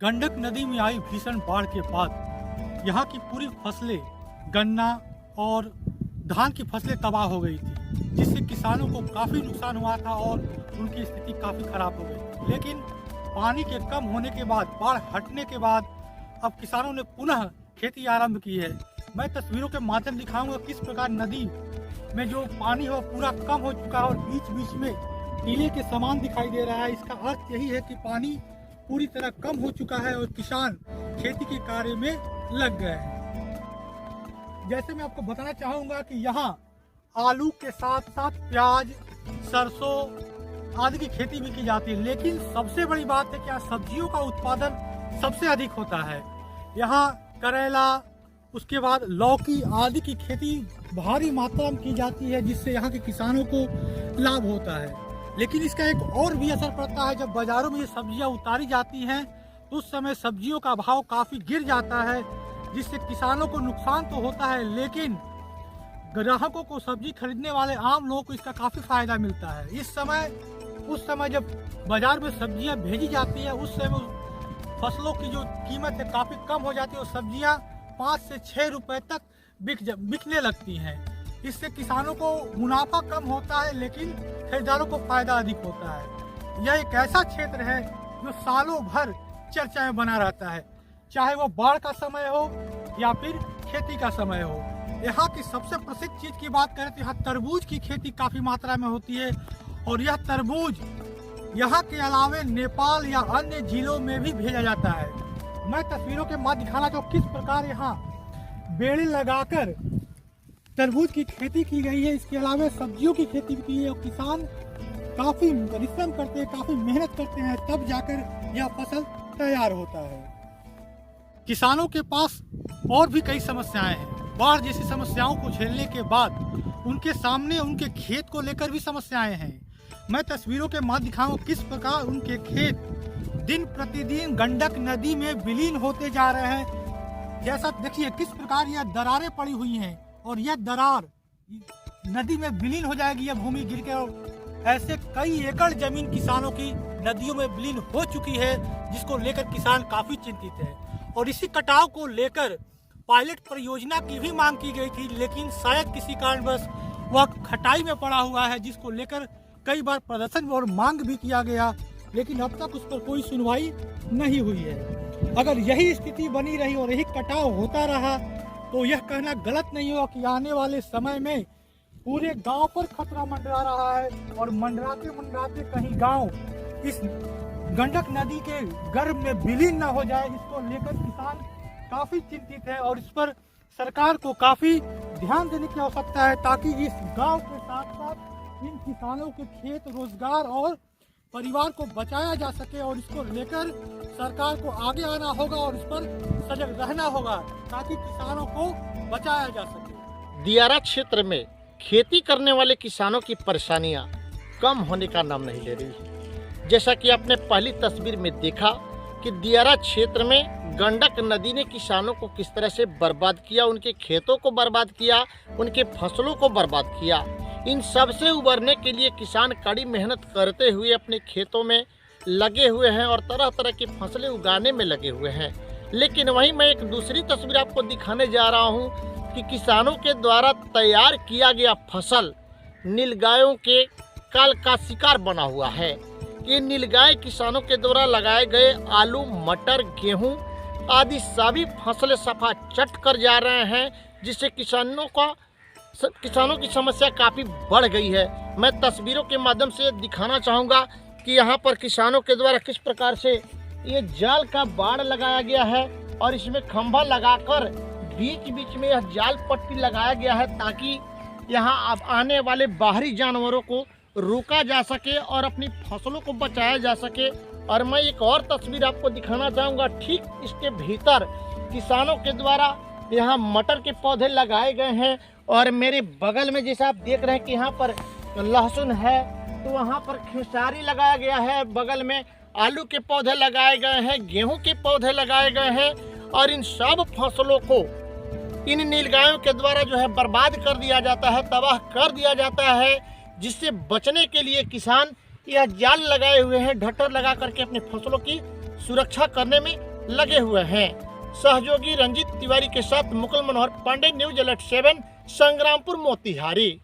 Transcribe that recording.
गंडक नदी में आई भीषण बाढ़ के बाद यहाँ की पूरी फसलें, गन्ना और धान की फसलें तबाह हो गई थी, जिससे किसानों को काफ़ी नुकसान हुआ था और उनकी स्थिति काफ़ी खराब हो गई। लेकिन पानी के कम होने के बाद, बाढ़ हटने के बाद अब किसानों ने पुनः खेती आरंभ की है। मैं तस्वीरों के माध्यम दिखाऊंगा किस प्रकार नदी में जो पानी है वो पूरा कम हो चुका है और बीच बीच में टीले के समान दिखाई दे रहा है। इसका अर्थ यही है कि पानी पूरी तरह कम हो चुका है और किसान खेती के कार्य में लग गए हैं। जैसे मैं आपको बताना चाहूँगा कि यहाँ आलू के साथ साथ प्याज, सरसों आदि की खेती भी की जाती है, लेकिन सबसे बड़ी बात है कि यहाँ सब्जियों का उत्पादन सबसे अधिक होता है। यहाँ करेला, उसके बाद लौकी आदि की खेती भारी मात्रा में की जाती है, जिससे यहाँ के किसानों को लाभ होता है। लेकिन इसका एक और भी असर पड़ता है। जब बाजारों में ये सब्जियां उतारी जाती हैं तो उस समय सब्जियों का भाव काफ़ी गिर जाता है, जिससे किसानों को नुकसान तो होता है, लेकिन ग्राहकों को, सब्जी खरीदने वाले आम लोगों को इसका काफ़ी फायदा मिलता है। उस समय जब बाजार में सब्जियां भेजी जाती है, उस समय फसलों की जो कीमत है काफ़ी कम हो जाती है और सब्जियां 5 से 6 रुपए तक बिकने लगती हैं। इससे किसानों को मुनाफा कम होता है, लेकिन खरीदारों को फायदा अधिक होता है। यह एक ऐसा क्षेत्र है जो सालों भर चर्चा में बना रहता है, चाहे वो बाढ़ का समय हो या फिर खेती का समय हो। यहाँ की सबसे प्रसिद्ध चीज की बात करें तो यहाँ तरबूज की खेती काफी मात्रा में होती है और यह तरबूज यहाँ के अलावे नेपाल या अन्य जिलों में भी भेजा जाता है। मैं तस्वीरों के माध्यम दिखाना चाहूँ किस प्रकार यहाँ बेड़े लगाकर तरबूज की खेती की गई है। इसके अलावा सब्जियों की खेती भी की है और किसान काफी परिश्रम करते हैं, काफी मेहनत करते हैं, तब जाकर यह फसल तैयार होता है। किसानों के पास और भी कई समस्याएं हैं। बाढ़ जैसी समस्याओं को झेलने के बाद उनके सामने उनके खेत को लेकर भी समस्याएं हैं। मैं तस्वीरों के माध्यम दिखाऊं किस प्रकार उनके खेत दिन प्रतिदिन गंडक नदी में विलीन होते जा रहे हैं। जैसा देखिए किस प्रकार यह दरारें पड़ी हुई हैं और यह दरार नदी में विलीन हो जाएगी, यह भूमि गिर के। और ऐसे कई एकड़ जमीन किसानों की नदियों में विलीन हो चुकी है, जिसको लेकर किसान काफी चिंतित है। और इसी कटाव को लेकर पायलट परियोजना की भी मांग की गई थी, लेकिन शायद किसी कारणवश वह खटाई में पड़ा हुआ है, जिसको लेकर कई बार प्रदर्शन और मांग भी किया गया, लेकिन अब तक उस पर कोई सुनवाई नहीं हुई है। अगर यही स्थिति बनी रही और यही कटाव होता रहा तो यह कहना गलत नहीं होगा कि आने वाले समय में पूरे गांव पर खतरा मंडरा रहा है और मंडराते मंडराते कहीं गांव इस गंडक नदी के गर्भ में विलीन न हो जाए, इसको लेकर किसान काफी चिंतित है। और इस पर सरकार को काफी ध्यान देने की आवश्यकता है, ताकि इस गांव के साथ साथ इन किसानों के खेत, रोजगार और परिवार को बचाया जा सके। और इसको लेकर सरकार को आगे आना होगा और इस पर सजग रहना होगा, ताकि किसानों को बचाया जा सके। दियारा क्षेत्र में खेती करने वाले किसानों की परेशानियां कम होने का नाम नहीं ले रही है। जैसा कि आपने पहली तस्वीर में देखा कि दियारा क्षेत्र में गंडक नदी ने किसानों को किस तरह से बर्बाद किया, उनके खेतों को बर्बाद किया, उनके फसलों को बर्बाद किया। इन सब से उबरने के लिए किसान कड़ी मेहनत करते हुए अपने खेतों में लगे हुए हैं और तरह तरह की फसलें उगाने में लगे हुए हैं। लेकिन वहीं मैं एक दूसरी तस्वीर आपको दिखाने जा रहा हूं कि किसानों के द्वारा तैयार किया गया फसल नीलगायों के काल का शिकार बना हुआ है। ये नीलगाय किसानों के द्वारा लगाए गए आलू, मटर, गेहूं आदि सभी फसलें सफा चट कर जा रहे हैं, जिससे किसानों की समस्या काफ़ी बढ़ गई है। मैं तस्वीरों के माध्यम से दिखाना चाहूँगा कि यहाँ पर किसानों के द्वारा किस प्रकार से ये जाल का बाड़ लगाया गया है और इसमें खंभा लगाकर बीच बीच में यह जाल पट्टी लगाया गया है, ताकि यहाँ अब आने वाले बाहरी जानवरों को रोका जा सके और अपनी फसलों को बचाया जा सके। और मैं एक और तस्वीर आपको दिखाना चाहूँगा, ठीक इसके भीतर किसानों के द्वारा यहाँ मटर के पौधे लगाए गए हैं और मेरे बगल में जैसा आप देख रहे हैं कि यहाँ पर लहसुन है, तो वहाँ पर खेसारी लगाया गया है, बगल में आलू के पौधे लगाए गए हैं, गेहूं के पौधे लगाए गए हैं। और इन सब फसलों को इन नीलगायों के द्वारा जो है बर्बाद कर दिया जाता है, तबाह कर दिया जाता है, जिससे बचने के लिए किसान यह जाल लगाए हुए हैं, ढट्टर लगा करके अपनी फसलों की सुरक्षा करने में लगे हुए हैं। सहयोगी रंजीत तिवारी के साथ मुकुल मनोहर पांडे, न्यूज अलर्ट 7, संग्रामपुर मोतिहारी।